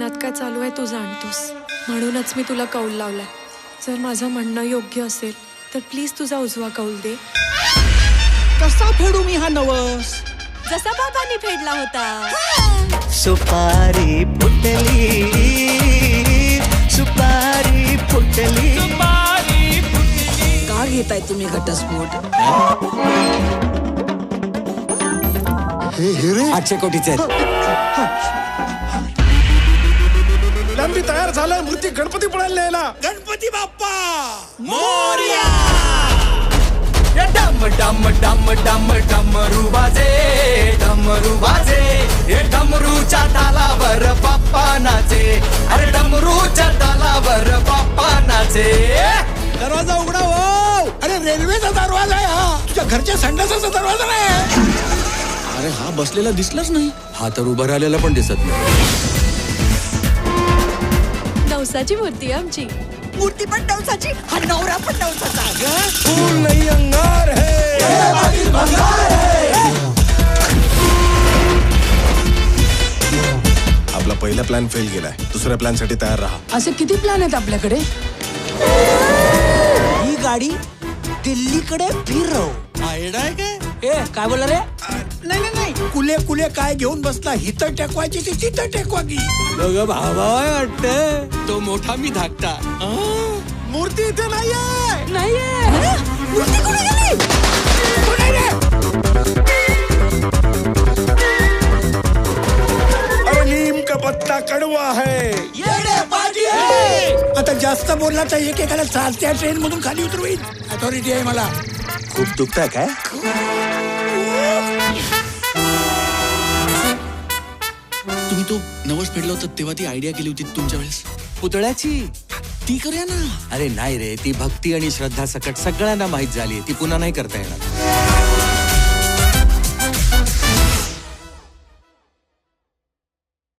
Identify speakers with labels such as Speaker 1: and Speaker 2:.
Speaker 1: मनात काय चालू आहे तू जाणतोस, म्हणूनच मी तुला कौल लावलाय. जर माझं म्हणणं योग्य असेल तर प्लीज तुझा उजवा कौल दे.
Speaker 2: कसा फेडू मी हा नवस?
Speaker 1: जसा बाबांनी फेडला होता.
Speaker 3: सुपारी फुटली, सुपारी फुटली.
Speaker 2: का घेताय तुम्ही घटस्फोट?
Speaker 3: 800 कोटीचे
Speaker 4: लंबी तयार झालाय. मूर्ती गणपती पडायला न्यायला.
Speaker 2: गणपती बाप्पा
Speaker 3: मोरया. डम डम डम डम डमरू वाजे, डमरू वाजे. हे डमरूच्या तालावर बाप्पा नाचे. अरे डमरूच्या तालावर बाप्पा नाचे.
Speaker 2: दरवाजा उघडा हो. अरे रेल्वेचा दरवाजा आहे हा, तुझ्या घरच्या संडासाचा दरवाजा नाही. अरे हा बसलेला दिसलाच नाही.
Speaker 3: हा तर उभं राहिलेला पण दिसत नाही.
Speaker 1: नवसाची मूर्ती आहे आमची.
Speaker 2: मूर्ती पण नवसाची, हा नवरा पण नवसाचा.
Speaker 4: फूल नहीं अंगार है. आपला पहिला प्लॅन फेल गेलाय. दुसऱ्या प्लॅन साठी तयार राहा.
Speaker 2: असे किती प्लॅन आहेत आपल्याकडे? ही गाडी दिल्लीकडे फिरव. आयडिया काय? ए काय बोलला रे? नाही नाही नाही, कुले कुले काय घेऊन बसला? हिथं टेकवायची ती तिथं टेकवा की. दोघं भावा वाटत. तो मोठा मी धाकटा.
Speaker 4: मूर्ती इथे नाहीये.
Speaker 2: नाहीये. मूर्ती कुठे गेली? कुठे रे?
Speaker 4: अरे नीम का पत्ता कड़वा है.
Speaker 2: आता जास्त बोलला तर एकेकाला चालत्या ट्रेन मधून खाली उतरवीन. अथॉरिटी आहे मला.
Speaker 4: खूप दुखताय काय?
Speaker 5: तुम्ही तो नवस फेडला होता तेव्हा ती आयडिया केली होती तुमच्या वेळेस.
Speaker 3: पुतळ्याची
Speaker 5: ती करूया ना.
Speaker 3: अरे नाही रे, ती भक्ती आणि श्रद्धा सकट सगळ्यांना माहित झाली. ती पुन्हा नाही करता येणार.